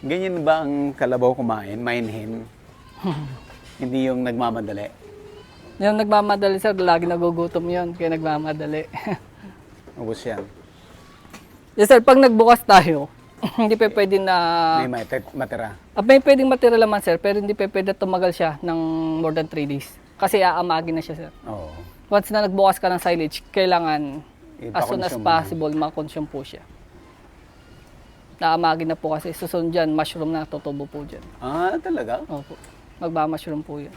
Ganyan ba ang kalabaw kumain? Mainhin? Hindi yung nagmamadali? Yung nagmamadali sir, lagi nagugutom yun, kaya nagmamadali. Ubus yan. Yes sir, pag nagbukas tayo, hindi pa pwede na... May matira. May pwedeng matira laman sir, pero hindi pa pwede tumagal siya ng more than 3 days. Kasi aamagin na siya sir. Oo. Once na nagbukas ka ng silage, kailangan as soon as Ipa-consume possible makonsume po siya. Naamagin na po kasi susunod dyan, mushroom na tutubo po dyan. Ah, talaga? Opo, magba-mushroom po yan.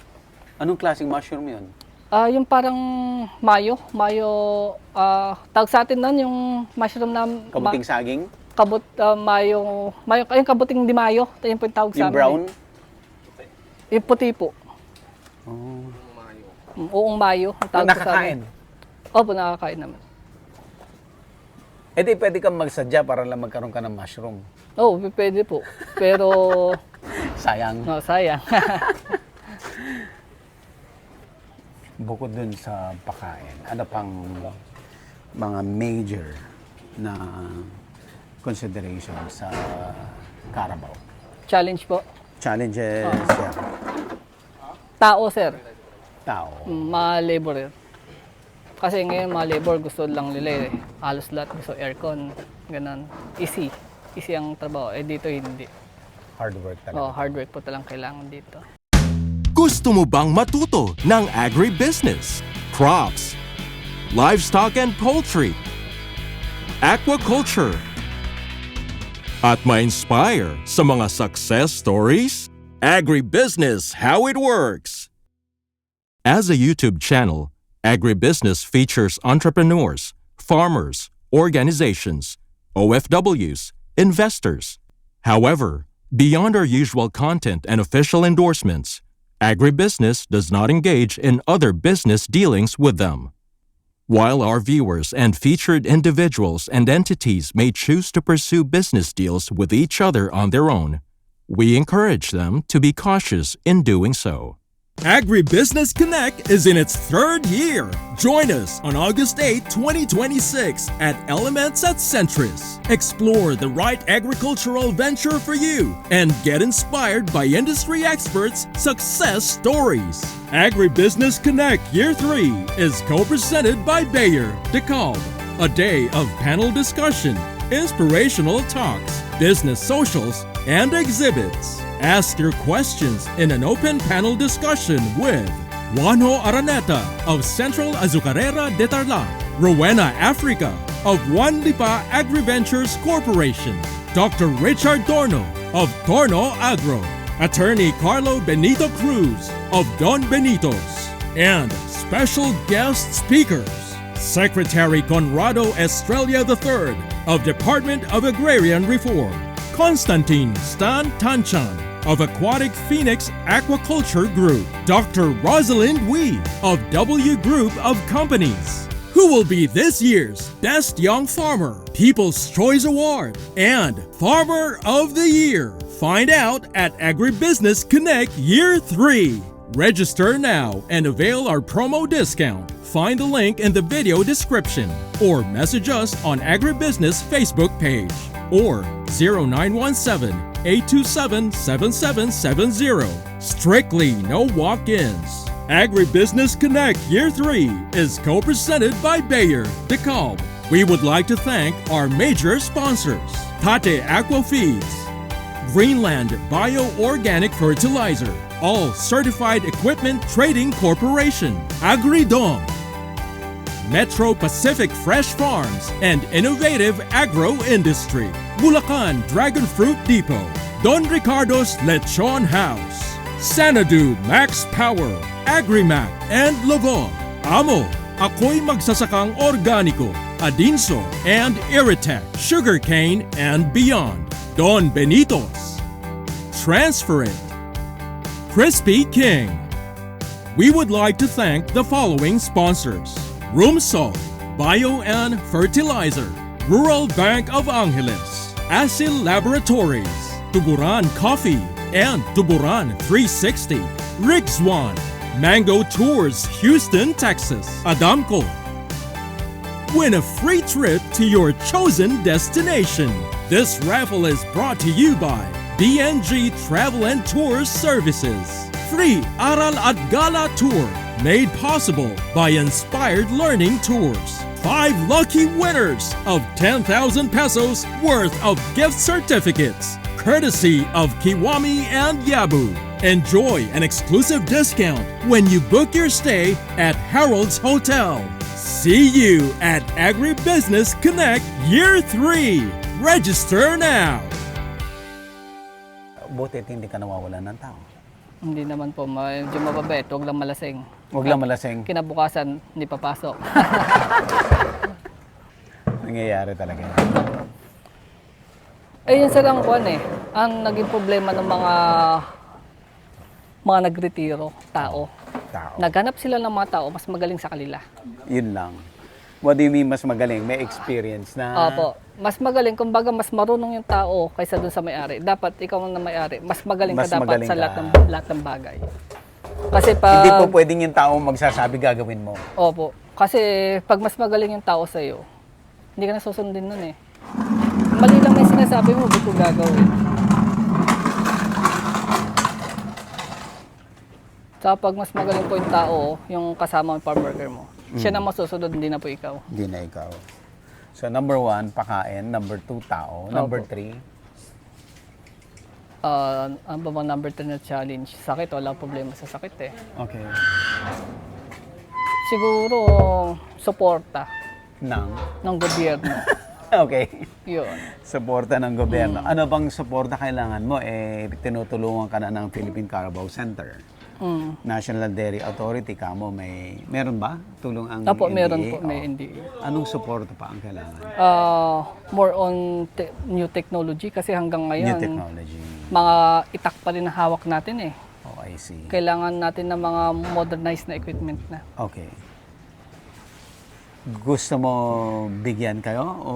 Anong klaseng mushroom yun? Yung parang mayo, tawag sa atin nun, yung mushroom na... Kabuting saging? Mayo, yung kabuting di mayo, yun po yung tawag sa Yung amin. brown? Yung puti po. Oh. Uong mayo, ang tawag po sa Nakakain? amin. Opo, nakakain naman. Eh di pwede kang magsadya para lang magkaroon ka ng mushroom. Oo, pwede po. Pero, Sayang. no, sayang. Bukod dun sa pakain, ano pang mga major na consideration sa Carabao? Challenge po. Challenges, yeah. Tao, sir. Tao. Mga laborer. Kasi ngayon, mga labor gusto lang nila eh. Halos lahat gusto aircon. Ganun. Easy. Easy ang trabaho. Eh dito hindi. Hard work talaga. Hard work po talang kailangan dito. Gusto mo bang matuto ng agribusiness, crops, livestock and poultry, aquaculture, at ma-inspire sa mga success stories? Agribusiness How It Works! As a YouTube channel, Agribusiness features entrepreneurs, farmers, organizations, OFWs, investors. However, beyond our usual content and official endorsements, Agribusiness does not engage in other business dealings with them. While our viewers and featured individuals and entities may choose to pursue business deals with each other on their own, we encourage them to be cautious in doing so. Agribusiness Connect is in its 3rd year. Join us on August 8, 2026 at Elements at Centris. Explore the right agricultural venture for you and get inspired by industry experts' success stories. Agribusiness Connect Year 3 is co-presented by Bayer, DeKalb. A day of panel discussion, inspirational talks, business socials, and exhibits. Ask your questions in an open panel discussion with Juanjo Araneta of Central Azucarera de Tarlac, Rowena Africa of Juan Lipa AgriVentures Corporation, Dr. Richard Torno of Torno Agro, Attorney Carlo Benito Cruz of Don Benitos, and special guest speakers, Secretary Conrado Estrella III of Department of Agrarian Reform, Constantine Stan Tanchan of Aquatic Phoenix Aquaculture Group, Dr. Rosalind Wee of W Group of Companies, who will be this year's Best Young Farmer, People's Choice Award, and Farmer of the Year. Find out at Agribusiness Connect Year 3. Register now and avail our promo discount. Find the link in the video description or message us on Agribusiness Facebook page or 0917-827-7770. Strictly no walk-ins. Agribusiness Connect Year 3 is co-presented by Bayer, DeKalb. We would like to thank our major sponsors, Tate Aqua Feeds, Greenland Bio-Organic Fertilizer, All Certified Equipment Trading Corporation, Agridom, Metro Pacific Fresh Farms and Innovative Agro Industry, Bulacan Dragon Fruit Depot, Don Ricardo's Lechon House, Sanadu Max Power, Agrimac and Lovo, Amo, Ako'y Magsasakang Organiko, Adinso and Iritech, Sugarcane and Beyond, Don Benitos, Transfer It, Crispy King. We would like to thank the following sponsors: Room Salt, Bio and Fertilizer, Rural Bank of Angeles, Asil Laboratories, Tuburan Coffee, and Tuburan 360, Rick's One, Mango Tours Houston, Texas, Adamco. Win a free trip to your chosen destination. This raffle is brought to you by BNG Travel and Tour Services. Free Aral at Gala Tour made possible by Inspired Learning Tours. 5 lucky winners of 10,000 pesos worth of gift certificates, courtesy of Kiwami and Yabu. Enjoy an exclusive discount when you book your stay at Harold's Hotel. See you at Agribusiness Connect Year 3. Register now. Buti hindi ka nawawalan ng tao. Hindi naman po, medyo mababait, huwag lang malasing. Huwag lang malasing. Kinabukasan, hindi papasok. Nangyayari talaga yan. Ayun sir ang kuwan eh. Ang naging problema ng mga nagretiro, tao. Tao. Naghanap sila ng mga tao, mas magaling sa kanila. Yun lang. What do you mean mas magaling? May experience na... Opo. Mas magaling, kumbaga mas marunong yung tao kaysa dun sa may-ari. Dapat ikaw na may-ari, mas magaling Mas ka dapat magaling sa ka. lahat ng bagay. Kasi pag... Hindi po pwedeng yung tao magsasabi gagawin mo. Opo. Kasi pag mas magaling yung tao sa'yo, hindi ka na susundin nun eh. Mali lang may sinasabi mo, ba't ko gagawin? Sa pag mas magaling po yung tao, yung kasama ng farm worker mo, siya na masusunod, hindi na po ikaw. Hindi na ikaw. So, number 1, pakain. Number 2, tao. Number 3, Ang ba bang number 3 na challenge? Sakit, wala problema sa sakit eh. okay. Siguro, suporta ng gobyerno. Okay. Yun. Suporta ng gobyerno. Ano bang suporta kailangan mo? Tinutulungan ka na ng Philippine Carabao Center. National Dairy Authority, meron ba? Tulong ang Opo, NDA? meron po, may NDA. Anong suporta pa ang kailangan? More on new technology kasi hanggang ngayon, New technology. mga itak pa rin ang hawak natin eh. Oh, I see. Kailangan natin ng mga modernized na equipment na. Okay. Gusto mo bigyan kayo? O...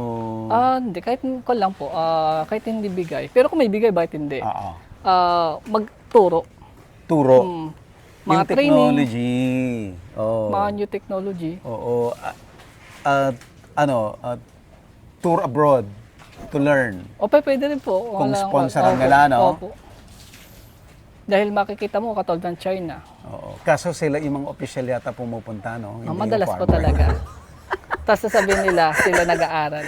Hindi, kahit ko lang po, kahit hindi bigay. Pero kung may bigay, bakit hindi? Oo. Magturo. Turo. Mga Yung training, technology. Oh. mga new technology. Oo. Tour abroad to learn. Pwede rin po. Kung Walang- sponsoran opo, nila, no? Opo. Dahil makikita mo, katulad ng China. Oo. Kaso sila, yung mga official yata pumupunta, no? Hindi yung Madalas po farmer. talaga. Tapos sasabihin nila, sila nag-aaral.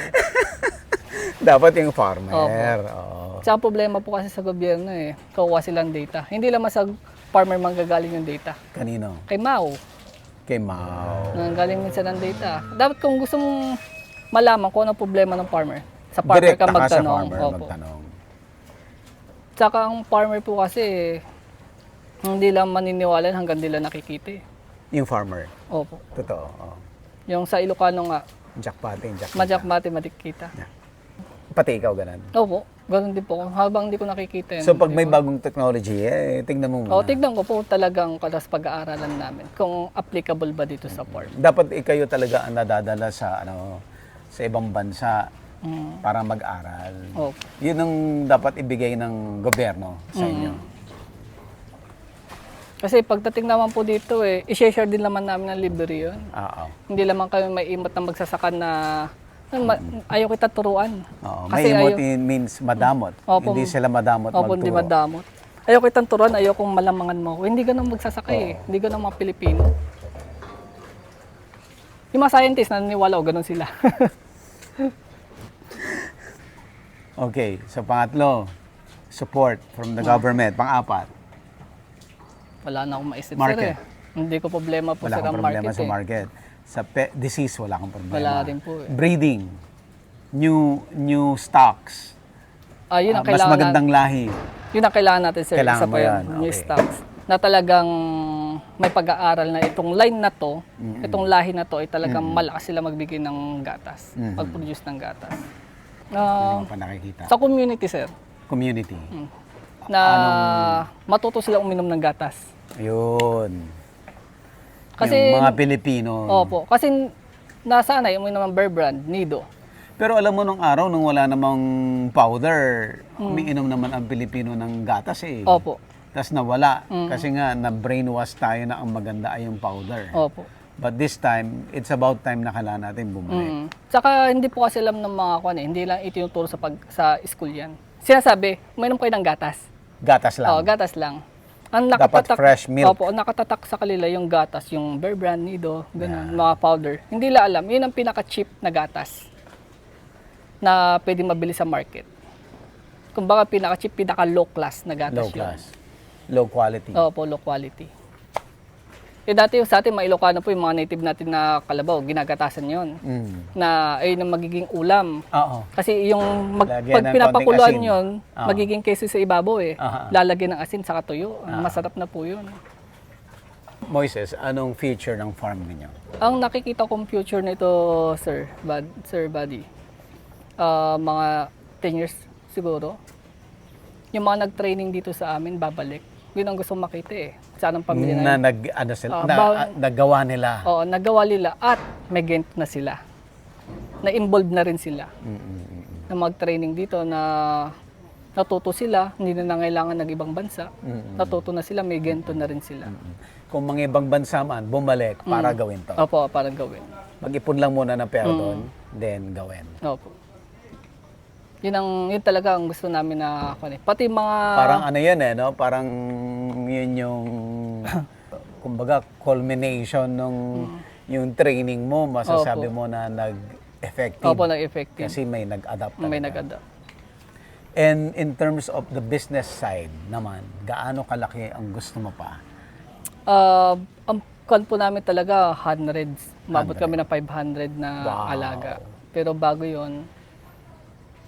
Dapat yung farmer. Opo. Oo. Tsaka ang problema po kasi sa gobyerno eh, kukuha silang data. Hindi naman sa farmer manggagaling yung data. Kanino? Kay Mao, Kay Mao. nanggagaling minsan ng data. Dapat kung gusto mong malaman kung ano ang problema ng farmer, sa farmer Direkta ka ka sa magtanong. farmer Opo. magtanong. Tsaka ang farmer po kasi, hindi lang maniniwala hanggang nila nakikita eh. Yung farmer. Opo. Totoo. Oh. Yung sa Ilocano nga, Jackpot. majakmati matikita. Pati ikaw ganun. Opo, ganun din po. Habang hindi ko nakikita yun. So pag may hindi ko- bagong technology, tignan mo muna. tignan ko po talagang kalas pag-aaralan namin kung applicable ba dito sa farm. Dapat kayo talaga ang nadadala sa sa ibang bansa para mag-aral. Opo. Yun ang dapat ibigay ng gobyerno sa inyo. Kasi pagdating naman po dito i-share din naman namin ng libre yun. Oo. Hindi naman kami may imot na magsasakan na ayaw kita turuan. Oo. Kasi May emote means madamot. Opo. Hindi sila madamot Opo, magturo. hindi madamot. Ayaw kitang turuan, ayaw kong malamangan mo ako. Hindi ganun magsasakay eh. Hindi ganun mga Pilipino. Yung mga scientists naniniwala o ganun sila. Okay. So pangatlo, support from the government. Pang-apat, Wala na akong maisip Market. sir eh. Hindi ko problema po wala sir kang ang problema market sa eh. market. Sa disease, wala kang problema. Wala rin po eh. Breeding. New stocks. Yun ang Mas kailangan magandang lahi. Yun ang kailangan natin sir. Kailangan Isa mo pa yan, New okay. stocks. Na talagang may pag-aaral na itong line na to, itong lahi na to ay talagang malakas sila magbigay ng gatas. Mag-produce ng gatas. Ano pa nakikita? Sa community sir, Community. na matuto sila uminom ng gatas. Yun. Kasi, yung mga Pilipino. Opo, kasi nasanay uminom ng Bear Brand, Nido. Pero alam mo nung araw, nung wala namang powder, umiinom naman ang Pilipino ng gatas eh. Opo, Tapos nawala. Kasi nga, na-brainwash tayo na ang maganda ay yung powder. opo. But this time, it's about time na kailangan natin bumalik. Tsaka hindi po kasi alam ng mga hindi lang itinuturo sa school yan. Sinasabi, uminom kayo ng gatas. Gatas lang. Oo, gatas lang. Ang Dapat fresh milk. Opo, ang nakatatak sa kanila yung gatas, yung Bear Brand, Nido, ganun, mga powder. Hindi la alam, yun ang pinaka-cheap na gatas na pwede mabili sa market. Kumbaga pinaka-cheap, pinaka-low class na gatas Low class. Low quality. yun. Opo, low quality. Eh dati yung sa atin, mga Ilocano po, yung mga native natin na kalabaw, ginagatasan yon na ay na magiging ulam. Oo. Kasi yung Lagyan pag ng pinapakuluan konting asin. yun, Oo. magiging keso sa ibabaw eh. Aha. Lalagyan ng asin sa tuyo. Masarap na po yun. Moises, anong feature ng farm ninyo? Ang nakikita kong future nito, Sir Buddy, mga 10 years siguro. Yung mga nag-training dito sa amin, babalik. Yun ang gusto makita eh. Saan ang pamilya Na na nagawa nila. Oo, nagawa nila at may ganito na sila. Na-involved na rin sila. Na mag-training dito na natuto sila, hindi na nangailangan ng ibang bansa. Natuto na sila, may ganito na rin sila. Kung mga ibang bansa man, bumalik para gawin to. Opo, parang gawin. Mag-ipon lang muna ng pera doon, then gawin. Opo. Yun talaga ang gusto namin na pati mga Parang ano yun eh, no? Parang yun yung, kumbaga, culmination nung yung training mo, masasabi mo na nag-effective. Opo, nag-effective. Kasi may nag-adapt May talaga. nag-adapt. And in terms of the business side naman, gaano kalaki ang gusto mo pa? Ang kan po namin talaga hundreds. Umabot kami ng 500 na Wow. alaga. Pero bago yon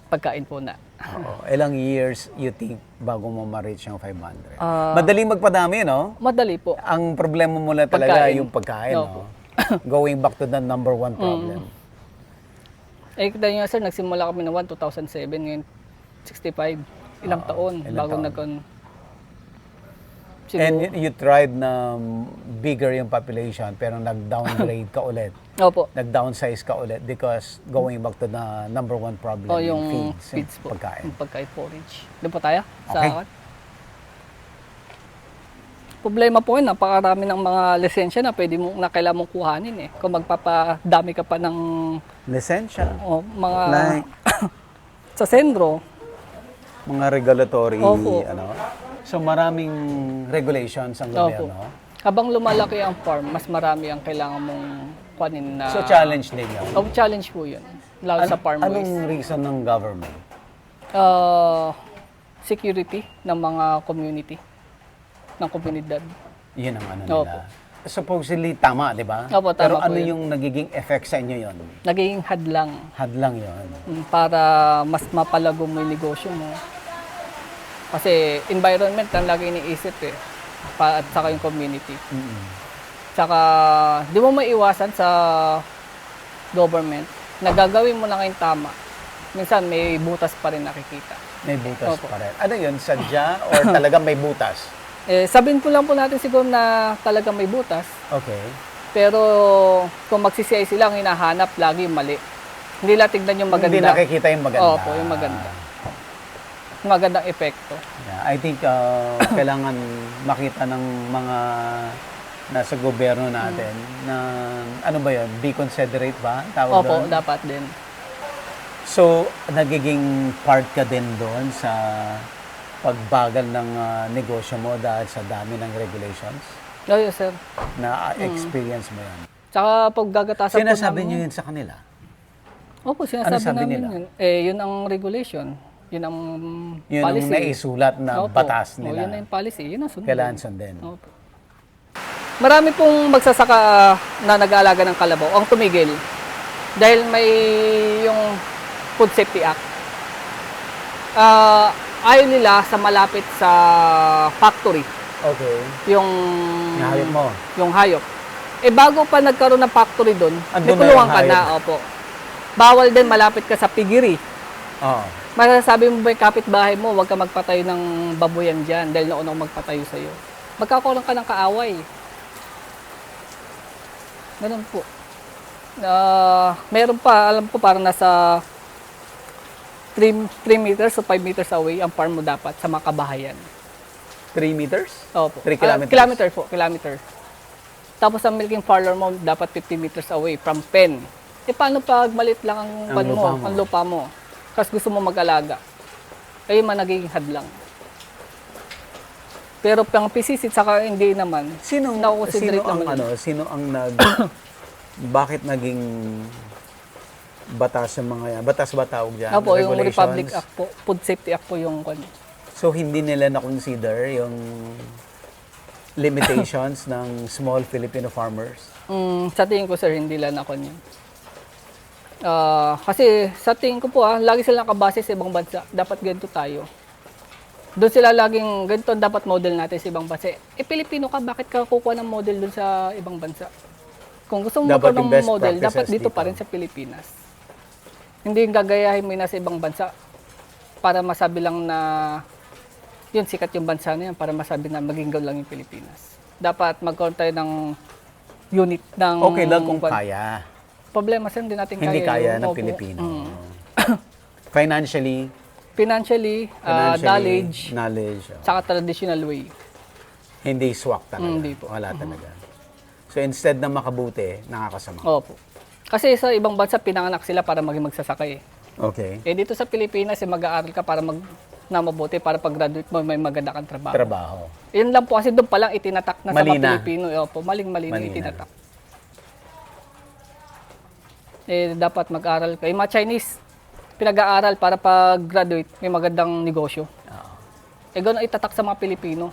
pagkain po na. Oo. Ilang years you think bago mo ma-reach yung 500? Madaling magpadami, no? Madali po. Ang problema mo na talaga Pagkain. yung pagkain, Opo. no? Going back to the number one problem. Eh, kita nyo sir, nagsimula kami ng 2007, ngayon 65. Ilang taon ilang bago taon. Siguro, And you tried na bigger yung population pero nag-downgrade ka ulit. opo. Nag-downsize ka ulit because going back to the number one problem, Yung feeds, feeds yung po. pagkain. Yung pagkain forage. Doon po tayo? Sa Okay. akin. Problema po yun, napakarami ng mga lisensya na pwede mo, na kailangan mong kuhanin eh. Kung magpapadami ka pa ng Lisensya, mga like sa sendro. mga regulatory, Opo. ano. So maraming regulations ang Opo. gobyerno. Habang lumalaki ang farm, mas marami ang kailangan mong kuhanin na... So challenge din yun. Challenge po yun. Lalo sa farm boys. Anong reason ng government? Security ng mga community. Ng komunidad. Yun ang ano Opo. nila. Supposedly tama, di ba? Opo, tama Pero po ano yun. yung nagiging effect sa inyo yun? Naging hadlang Hadlang yun. para mas mapalago mo yung negosyo mo. Kasi environment ang lagi iniisip eh. At saka yung community. Tsaka di mo maiwasan sa government na gagawin mo na ngayon tama. Minsan may butas pa rin nakikita. May butas Opo. pa rin. Ano yun? Sadya or talaga may butas? Sabihin ko lang po natin siguro na talaga may butas. Okay. Pero kung magsisiyay sila, ang hinahanap lagi yung mali. Hindi lang tignan yung maganda. Hindi nakikita yung maganda. Opo, yung maganda. Magandang epekto. Yeah, I think kailangan makita ng mga nasa gobyerno natin na ano ba yun? Be considerate ba? Tawag Opo, doon? dapat din. So, nagiging part ka din doon sa pagbagal ng negosyo mo dahil sa dami ng regulations Oh, yes, sir. na experience mo yan. Tsaka pag gagatasan Sinasabi po niyo yun sa kanila? Opo, sinasabi Ano sabi namin nila? yun. Yun ang regulation. Yun ang Yun policy. ang naisulat na Opo. batas Yun nila. na yung policy. Yun ang sunod. Kailangan sundin. Opo. Marami pong magsasaka na nag-aalaga ng kalabaw ang tumigil dahil may yung Food Safety Act. Ayaw nila sa malapit sa factory Okay. yung Nahayop mo. yung hayop. Bago pa nagkaroon ng factory doon, Andun na nagkulungan yung ka na, hayop. opo. Bawal din malapit ka sa piggery. Oo. Masasabi mo ba yung kapitbahay mo, huwag ka magpatayo ng babuyan dyan dahil nauna akong magpatayo sa'yo. Magkakaroon ka ng kaaway. Ganun po. Meron pa, alam ko parang nasa 3 meters o 5 meters away ang farm mo dapat sa mga kabahayan. 3 meters? Opo. 3 kilometers? Kilometer po, kilometer. Tapos ang milking parlor mo dapat 50 meters away from pen. Paano pag malit lang ang, Ang lupa mo. ang lupa mo? Kasi gusto mo mag-alaga. ay nagiging hadlang. Pero pang PCC saka hindi naman. Sino Nakukonsiderate ang naman yun. sino ang bakit naging batas yung mga yan? Batas ba tawag dyan? Opo, yung Regulations? Republic Act po, Food Safety Act po yung So, hindi nila na-consider yung limitations ng small Filipino farmers? Sa tingin ko, sir, hindi lang ako yun. Kasi sa tingin ko po, lagi sila nakabase sa ibang bansa. Dapat ganito tayo. Doon sila laging, ganito dapat model natin sa ibang bansa. Pilipino ka, bakit ka kukuha ng model doon sa ibang bansa? Kung gusto mo Dapat magkaroon yung ng best model, dapat practices dito pa rin sa Pilipinas. Hindi yung gagayahin mo na sa ibang bansa para masabi lang na yun, sikat yung bansa na yan para masabi na maging gaw lang yung Pilipinas. Dapat magkaroon tayo ng unit ng... Okay lang kung kaya. Problema sir, hindi natin Hindi kaya kaya ng opo. Pilipino. Financially, Financially, knowledge, oh. saka traditional way. Hindi swak talaga. Hindi po. Wala talaga. So instead na makabuti, nakakasama. Opo. Kasi sa ibang bansa, pinanganak sila para maging magsasakay. Okay. Eh dito sa Pilipinas, mag-aaral ka para na mabuti, para pag-graduate mo, may maganda kang trabaho. Trabaho. Yun lang po kasi doon pa lang itinatak na Mali sa mga na. Pilipino. Opo, maling-mali na Mali na. itinatak. Eh dapat mag-aral ka. Yung mga Chinese, pinag-aaral para pag-graduate, may magandang negosyo. Eh gano'n itatak sa mga Pilipino.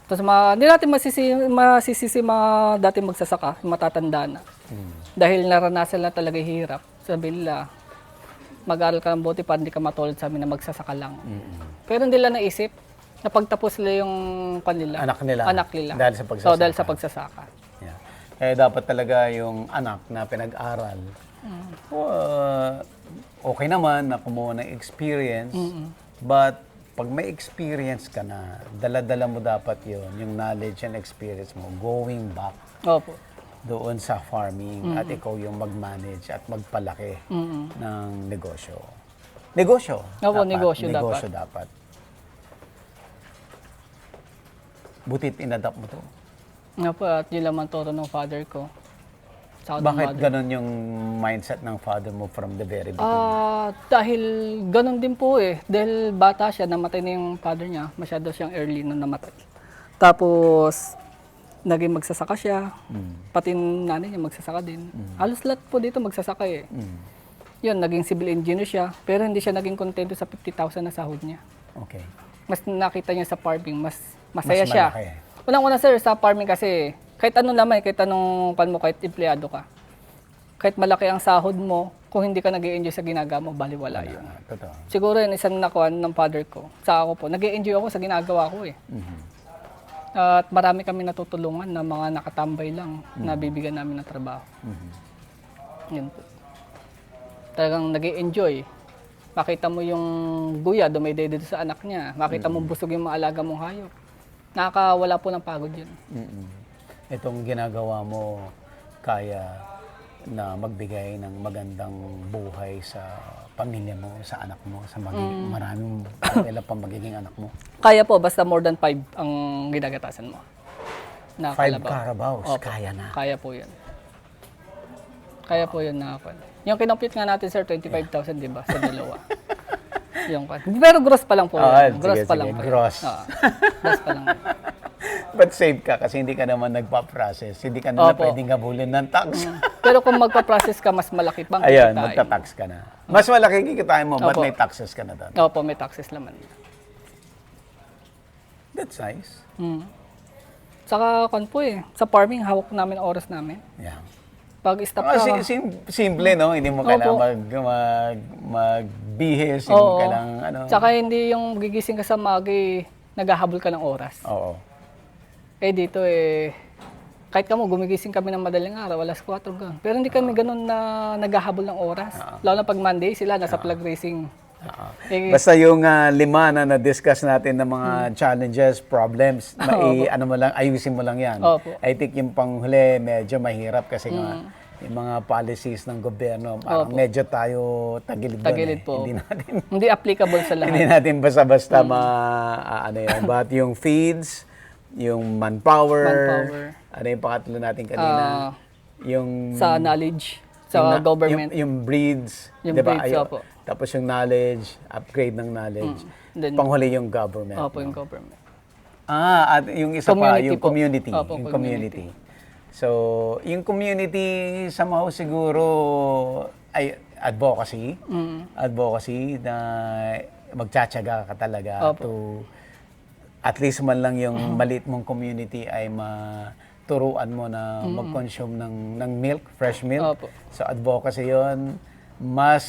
Tapos hindi natin masisisi mga dating magsasaka, matatanda na. Dahil naranasan na talaga hirap. Sabi nila, mag-aral ka ng buti para hindi ka matulad sa amin na magsasaka lang. Pero hindi nila naisip na pagtapos nila yung kanila. Anak nila. Dahil sa pagsasaka. So, dahil sa pagsasaka. Yeah. Kaya dapat talaga yung anak na pinag-aral, okay naman na kumuha ng experience, but pag may experience ka na, dala-dala mo dapat yun, yung knowledge and experience mo, going back Opo. doon sa farming at ikaw yung mag-manage at magpalaki ng negosyo. Negosyo. Opo, dapat. negosyo dapat. Butit inadapt mo to. Nga po, at yun lang ang turo ng father ko. Sa Bakit mother. ganun yung mindset ng father mo from the very beginning? Dahil ganun din po eh. Dahil bata siya, namatay na yung father niya. Masyado siyang early nung namatay. Tapos, naging magsasaka siya. Pati nanay niya magsasaka din. Halos lahat po dito magsasaka eh. Yun, naging civil engineer siya. Pero hindi siya naging kontento sa 50,000 na sahod niya. Okay. Mas nakita niya sa farming, mas masaya siya. malaki. Unang-una sir, sa farming kasi, kahit anong lamay, kahit anong kahit empleyado ka, kahit malaki ang sahod mo, kung hindi ka nag-i-enjoy sa ginagawa mo, baliwala yun. Totoo. Siguro yun, isang nakuha ng father ko. Sa ako po, nag-i-enjoy ako sa ginagawa ko eh. At marami kami natutulungan na mga nakatambay lang na bibigyan namin ng trabaho. Yun po. Talagang nag-i-enjoy. Makita mo yung guya, dumay dito sa anak niya. Makita mo busog yung mga alaga mong hayop. Nakakawala po ng pagod yun. Itong ginagawa mo, kaya na magbigay ng magandang buhay sa pamilya mo, sa anak mo, sa maraming ilan pa magiging anak mo. Kaya po, basta more than 5 ang ginagatasan mo. Na 5 kalabaw. Carabaos, Opo, kaya na. Kaya po yun. Kaya po yun na ako. Yung kinompute nga natin, sir, 25,000, di ba? Sa dalawa. Yung, pero gross pa lang po yun. Gross sige, pa lang po yun. gross. Gross pa lang. But safe ka kasi hindi ka naman nagpa-process. Hindi ka naman Opo. pwedeng habulin ng tax. Pero kung magpa-process ka, mas malaki pang Ayan, kikitain. magta-tax ka na. Mas malaki kikitain mo, but Opo. may taxes ka na doon. Opo, may taxes naman. That's nice. Saka, kon po eh, sa farming, hawak namin ang oras namin. Yeah. Pag stop ka, Simple, no? Hindi mo kailangan magbihis, hindi mo kailangan, ano. Tsaka hindi yung gigising ka sa magi, naghahabol ka ng oras. Oo. Eh dito eh, kahit kamo gumigising kami ng madaling araw, alas 4 ganun. Pero hindi kami ganun na naghahabol ng oras. Lalo na pag Monday, sila nasa flag racing. Eh, Basta yung 5 na na-discuss natin ng mga challenges, problems, ano mo lang, ayusin mo lang yan. Opo. I think yung panghuli, medyo mahirap kasi nga, yung mga policies ng gobyerno, parang medyo tayo tagilid doon. Tagilid po. Hindi natin, hindi applicable sa lahat. hindi natin basta-basta ano yan. But yung feeds, yung manpower, ano yung pangatlo natin kanina, yung Sa knowledge, sa government. Yung breeds, Yung di ba? breeds, opo. Tapos yung knowledge, upgrade ng knowledge. Then, Panghuli yung government. Opo, no? yung government. At yung isa pa, Community yung po. community. Opo, Yung community. community. So, yung community, somehow siguro, ay advocacy. Advocacy na magtsatsaga ka talaga Opo. to at least man lang yung maliit mong community ay maturuan mo na mag-consume ng milk, fresh milk. Opo. So, advocacy yon mas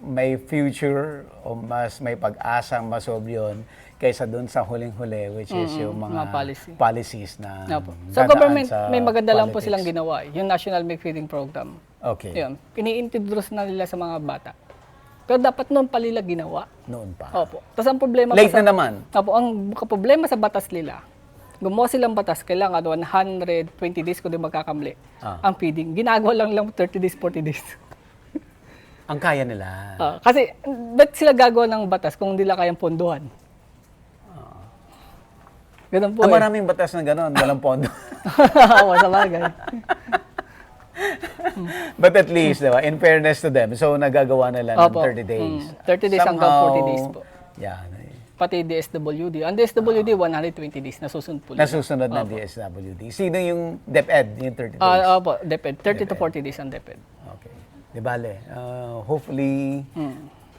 may future o mas may pag-asa masolve yun kaysa doon sa huling-huli which is yung mga mga policy. policies na Opo. Sa dadaan government, sa may maganda lang po politics. silang ginawa. Yung National Milk Feeding Program. Okay. Yun. Ini-introduce na nila sa mga bata. Pero dapat noon pa nila ginawa. Noon pa. Opo. Tapos ang problema Late pa sa, na naman. Opo, ang problema sa batas nila, gumawa silang batas, kailangan 120 days kung di magkakamali. Ang feeding. Ginagawa lang 30 days, 40 days. Ang kaya nila. Kasi, ba't sila gagawa ng batas kung hindi nila kayang ponduhan? Ganun po Maraming batas na gano'n, walang pondo. Oo, sa bagay. But at least, diba, in fairness to them, so nagagawa nila ng Opo. 30 days. 30 days hanggang 40 days po. Yeah. Pati DSWD. Ang DSWD, 120 days. Nasusunod po. Nasusunod ng DSWD. Sino yung DepEd, yung 30 days? Opo, DepEd. 30 to 40 days ang DepEd. Okay. Di bale, hopefully,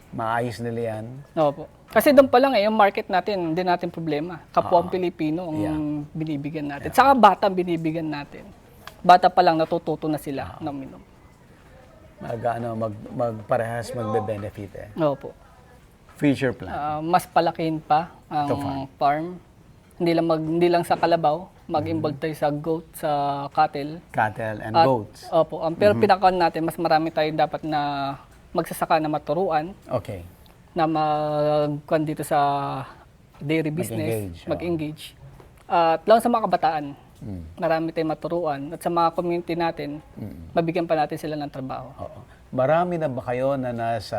maayos nila yan. Opo. Kasi doon pa lang yung market natin, hindi natin problema. Kapwa ang Pilipino ang binibigyan natin. Saka bata ang binibigyan natin. Bata pa lang natututo na sila ng minom. Magparehas magbe-benefit eh. Opo. Future plan. Mas palakihin pa ang farm. Hindi lang sa kalabaw, mag-involve tayo sa goat, sa cattle. Cattle and At, goats. Opo. Pero pinakaon natin, mas marami tayong dapat na magsasaka na maturuan, Okay. na mag dito sa dairy business, Mag-engage, mag-engage. At lang sa mga kabataan, marami tayong maturuan. At sa mga community natin, mabigyan pa natin sila ng trabaho. Oo. Marami na ba kayo na nasa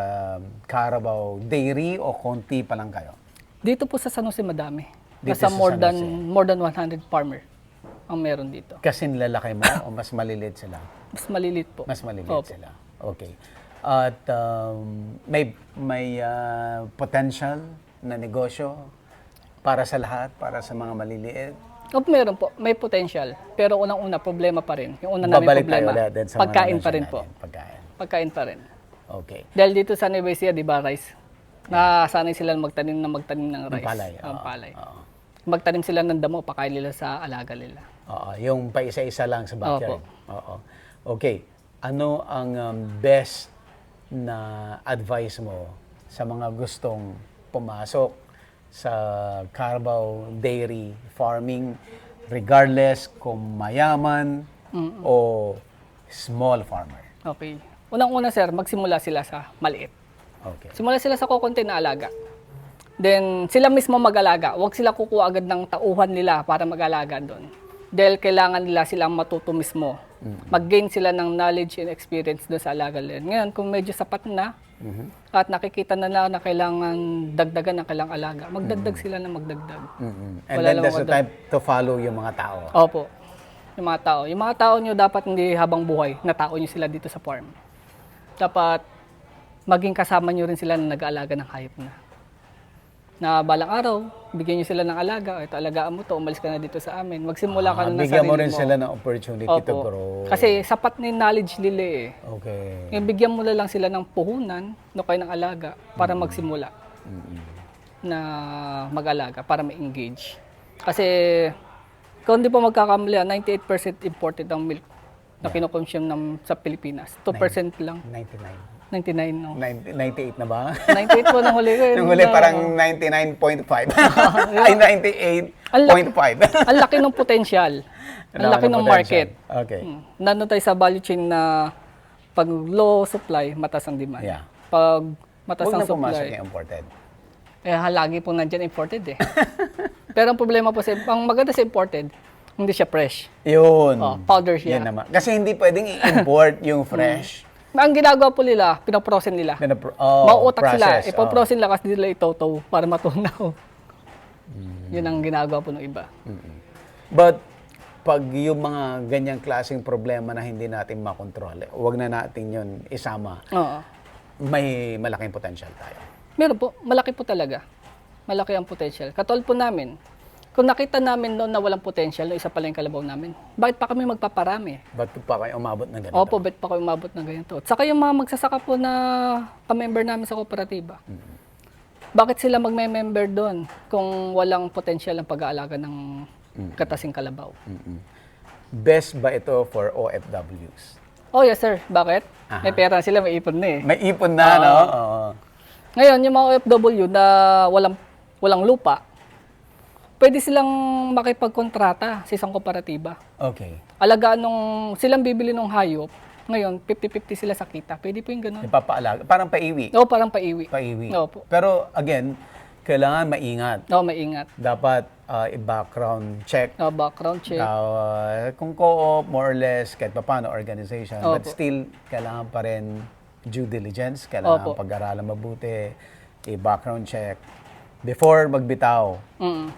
Carabao Dairy o konti pa lang kayo? Dito po sa San Jose madami. Dito Nasa sa more San than 100 farmer ang meron dito. Kasi nilalaki mo o mas maliliit sila? Mas malilit po. Mas maliliit Opo. sila. Okay. At may potential na negosyo para sa lahat, para sa mga maliliit? Opo, meron po. May potential. Pero unang-una, problema pa rin. Yung una namin Babalik problema, tayo ulit din sa pagkain mga pa rin po. natin. Pagkain. Pagkain pa rin. Okay. Dahil dito sa Nueva Ecija, di ba, rice? Nasanay sila magtanim ng rice. palay. Ang palay. Oo. Magtanim sila ng damo, pakain nila sa alaga nila. Oo, yung pa isa-isa lang sa backyard. Oo. Okay. Ano ang best na advice mo sa mga gustong pumasok sa Carabao Dairy Farming regardless kung mayaman o small farmer? Okay. Unang-una, sir, magsimula sila sa maliit. Okay. Simula sila sa kukunti na alaga. Then, sila mismo mag-alaga. Huwag sila kukuha agad ng tauhan nila para mag-alaga doon. Dahil kailangan nila silang matuto mismo. Mag-gain sila ng knowledge and experience doon sa alaga nila. Ngayon, kung medyo sapat na, at nakikita na kailangan dagdagan ng kailangang alaga, magdagdag sila na magdagdag. And Wala then lang that's the magdagdag. time to follow yung mga tao. Opo. Yung mga tao. Yung mga tao nyo dapat hindi habang buhay, na tao nyo sila dito sa farm. Dapat maging kasama nyo rin sila na nag-aalaga ng hayop na. Na balang araw, bigyan nyo sila ng alaga. Ito, alagaan mo to, umalis ka na dito sa amin. Magsimula ka na ng Bigyan sarili mo rin mo. sila ng opportunity to Opo. grow. Kasi sapat na yung knowledge nila eh. Okay. Yung bigyan mo na lang sila ng puhunan, no kayo ng alaga, para magsimula na mag-alaga, para ma-engage. Kasi kung di pa magkakamali, 98% imported ang milk na kinukonsume sa Pilipinas. 2% lang. 99. 99, no? 98 na ba? 98 po nung huli ko. Nung huli parang 99.5. Ay, 98.5. Ang laki ng potential. Ang laki ng market. Okay. Nandun tayo sa value chain na pag low supply, mataas ang demand. Yeah. Pag mataas Huwag ang na pumasok supply, yung imported. lagi po nandyan imported eh. Pero ang problema po, ang maganda sa imported, hindi siya fresh. Yun. Powder siya. Yun naman. Kasi hindi pwedeng i-import yung fresh. Ang ginagawa po nila, pinaprosen nila. Mauutak sila. process. Ipoprosen nila kasi nila itotow para matunaw. Yun ang ginagawa po ng iba. But, pag yung mga ganyang klaseng problema na hindi natin makontrol, huwag na natin yun isama. Oo. may malaking potential tayo. Meron po, malaki po talaga. Malaki ang potential. Katulad po namin, kung nakita namin noon na walang potential, no, isa pala yung kalabaw namin, bakit pa kami magpaparami? Ba't pa kayo umabot ng ganito? Opo, bakit pa kayo umabot ng ganito? At saka yung mga magsasaka po na ka-member namin sa kooperatiba, bakit sila magme-member doon kung walang potential ang pag-aalaga ng katasing kalabaw? Best ba ito for OFWs? Oh yes sir, bakit? May pera sila, may ipon na eh. May ipon na, no? Oo. Ngayon, yung mga OFW na walang lupa, pwede silang makipagkontrata sa isang kooperatiba. Okay. Alagaan silang bibili ng hayop, ngayon 50-50 sila sa kita. Pwede po yung ganun. Ipapaalaga. Parang paiwi. Oo, parang paiwi. Paiwi. Opo. Pero again, kailangan maingat. Oo, maingat. Dapat i-background check. Oo, background check. Kung co-op, more or less, kahit pa paano, organization. But Opo. still, kailangan pa rin due diligence. Kailangan Opo. pag-aralan mabuti. I-background check. Before magbitaw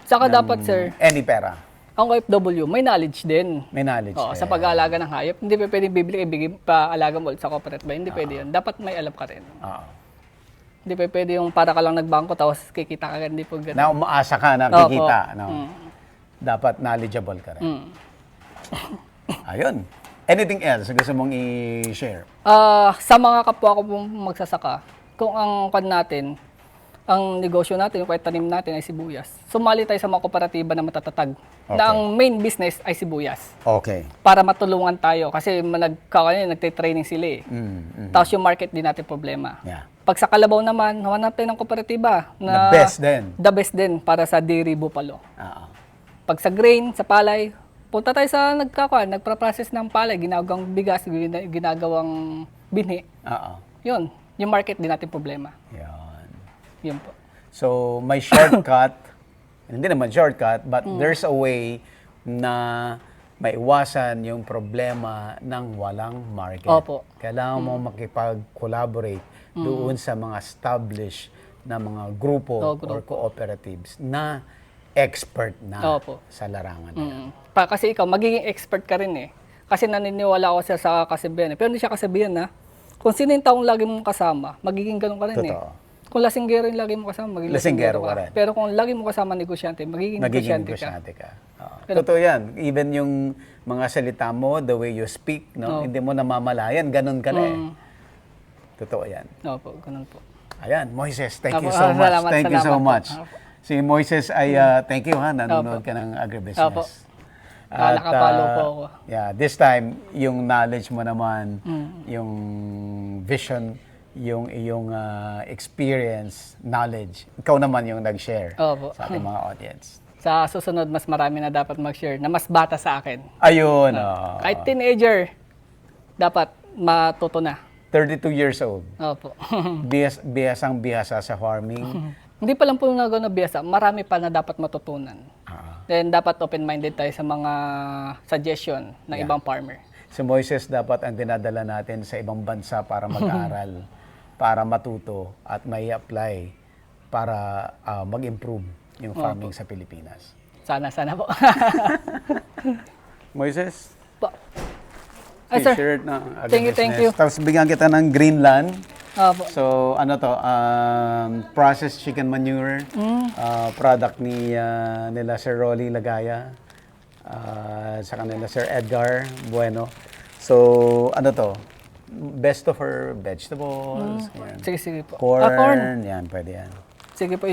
Saka ng dapat sir, any pera. ang OFW, may knowledge din. May knowledge. Oo, sa pag-aalaga ng hayop. Hindi pa pwedeng bibili, ibigay pa-alaga mo ulit sa cooperative. Hindi pwede yun. Dapat may alam ka rin. Oo. Hindi pa pwede yung para ka lang nagbangko tapos kikita ka rin. Hindi po ganun. Na umaasa ka na Opo. kikita. No? Dapat knowledgeable ka rin. Ayun. Anything else na gusto mong i-share? Sa mga kapwa ko pong magsasaka, kung ang natin, ang negosyo natin, yung kahit tanim natin ay sibuyas, sumali tayo sa mga kooperatiba na matatatag. Okay. Na ang main business ay sibuyas. Okay. Para matulungan tayo. Kasi nagte-training sila eh. Tapos yung market din natin problema. Yeah. Pag sa Kalabaw naman, hawanap tayo ng kooperatiba The na best din. the best din para sa dairy buffalo. Oo. Pag sa grain, sa palay, punta tayo sa nagpa-process ng palay, ginagawang bigas, ginagawang binhi. Oo. Yun, yung market din natin problema. Yan. Yun po. So, may shortcut. Hindi naman shortcut, but there's a way na maiwasan yung problema ng walang market. Opo. Kailangan mo makipag-collaborate doon sa mga established na mga grupo or cooperatives na expert na Opo. sa larangan nila. Kasi ikaw, magiging expert ka rin eh. Kasi naniniwala ako sa kasabihan eh. Pero hindi siya kasabihan na, kung sino yung taong lagi mong kasama, magiging ganun ka rin eh. Totoo. Kung lasinggero yung lagi mo kasama, magiging Lasinggero lasinggero ka ka. rin. Pero kung lagi mo kasama negosyante, magiging negosyante ka. ka. Totoo yan. Even yung mga salita mo, the way you speak, no? Hindi mo namamalayan, ganun ka na eh. Totoo yan. Opo, ganun po. Ayan, Moises, thank you Opo, so much. salamat, Thank you so salamat po. much. Si Moises ay, thank you ha, nanonood ka ng agribusiness. Opo. Nakapalo po ako. Yeah, this time, yung knowledge mo naman, yung vision, yung iyong experience, knowledge, ikaw naman yung nag-share Opo. sa ating mga audience. Sa susunod, mas marami na dapat mag-share na mas bata sa akin. Ayun, Kahit teenager, dapat matuto na. 32 years old. Opo. Bihasang bihasa sa farming. Hindi pa lang po nagano biyasa, marami pa na dapat matutunan. Ah. Then dapat open-minded tayo sa mga suggestion ng ibang farmer. Si Moises dapat ang dinadala natin sa ibang bansa para mag-aral, para matuto at may apply para mag-improve yung farming sa Pilipinas. Sana po. Moises, Po. Ay, sir. t-shirt na Thank you. Tapos bigyan kita ng Greenland. Opo. So, ano to, processed chicken manure, product nila Sir Rolly Lagaya, sa kanila Sir Edgar Bueno. So, ano to, best of her vegetables, yan. Sige po. Corn, Corn. yan, pwede yan. Sige po,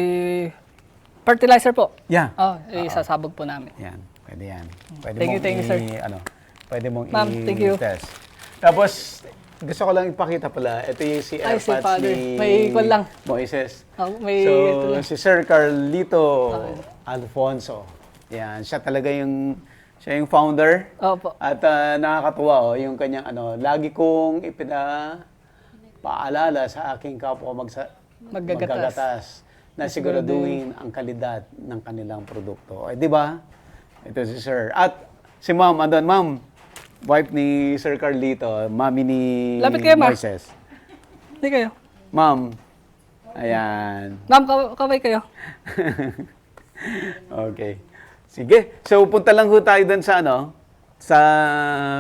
fertilizer po. Yeah, Isasabog po namin. yan, pwede yan. Pwede Thank you, sir. Pwede mong Ma'am, thank you. i-test. Tapos, gusto ko lang ipakita pala, ito yung si Ay, si AirPods Father. ni May ikon lang. Moises. May So, ito lang. si Sir Carlito Alfonso. Yan, siya talaga yung founder. Opo. At nakakatuwa yung kanyang lagi kong paalala sa aking kapwa maggagatas na siguraduhin ang kalidad ng kanilang produkto. Di ba? Ito si Sir. At si Ma'am, Ma'am, wife ni Sir Carlito, mami ni Lapit kayo, Ma. Moises. Hindi kayo. Ma'am, ayan. Ma'am, kaway kayo. Okay. Sige. So, punta lang ho tayo dun sa sa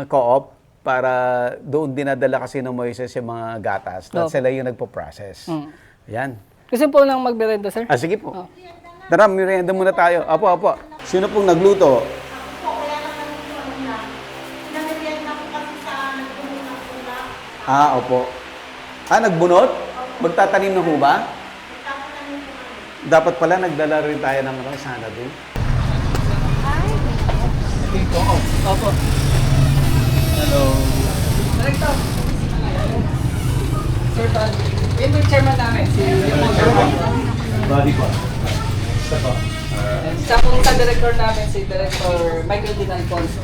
co-op para doon dinadala kasi ng Moises yung mga gatas. At sila yung nagpo-process. Yan. Gusto po lang magmerenda, sir? Sige po. Tara, merienda muna tayo. Apo. Sino pong nagluto? Opo. Nagbunot? Magtatanim na ho ba? Dapat pala nagdala rin tayo ng sana doon. Opo. Hello. Director. Sir, yun yung chairman namin, si Body po. Isa po. Siya po sa director namin, si Director Michael Din Alfonso.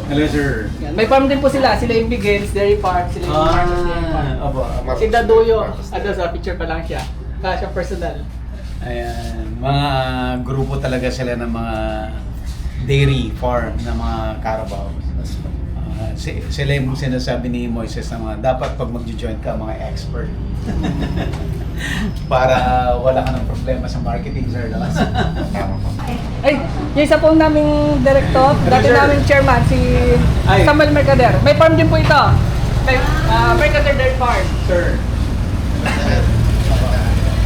Hello, sir. Yan. May farm din po sila yung Begins, Dairy Farm, sila yung farmers Dairy Farm. Opo. Si Daduyo, sa picture pa lang siya. Siya personal. Ayan, mga grupo talaga sila ng mga dairy farm na mga Carabao. Sila yung sinasabi ni Moises na mga dapat pag mag-join ka mga expert. Para wala ka ng problema sa marketing, sir. Ay, yung isa po naming director, dati Sir. naming chairman, si Ay. Samuel Mercader. May farm din po ito. Mercader Dairy Farm. Sir.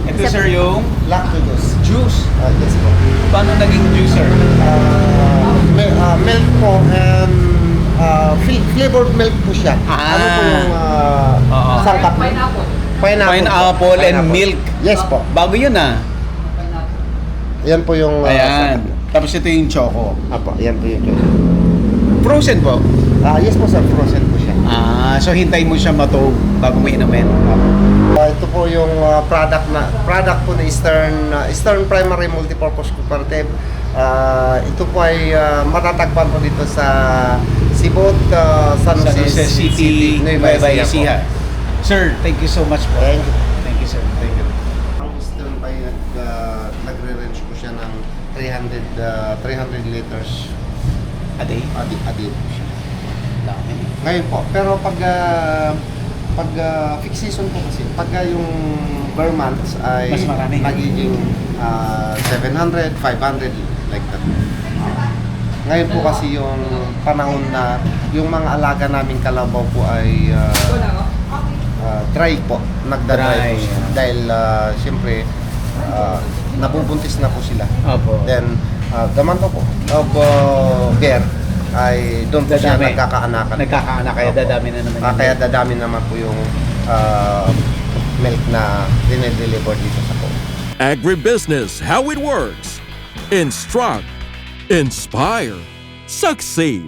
Ito, sir, yung Lacto juice. yes po. Paano naging juice, sir? Milk po and flavored milk po siya. Ano po yung Oo. sangkap? Pineapple. Pineapple and milk. Yes po. Bago yun, Yan po yung Ayan. Tapos ito yung choco. Apo, yan po yung Frozen po. yes po sir, frozen po siya. So hintayin mo siya matuog bago mo inumin. Ito po yung product po na Eastern Primary Multipurpose Cooperative. Ito po ay matatagpuan po dito sa Sibot, San Jose City, Nueva Ecija. po. Sir, thank you so much po. Thank you. Thank you, sir. Thank you. Ang Eastern pa nagre-range po siya ng 300 liters A day? a day po siya. Dami. Ngayon po, pero pag fixed season po kasi, pagka yung per months ay Mas marami. nagiging 700, 500 like that. Ngayon po kasi yung panahon na yung mga alaga naming kalabaw po ay dry po, nagda-dry Dry. po siya. Dahil siyempre nabubuntis na po sila. Opo. Then the month of bear ay doon po siya Dadami. nagkakaanakan. Nagkakaanak, kaya Opo. dadami na naman. Kaya dadami naman po yung milk na dinedeliver dito sa ko. Agribusiness, how it works. Instruct, inspire, succeed.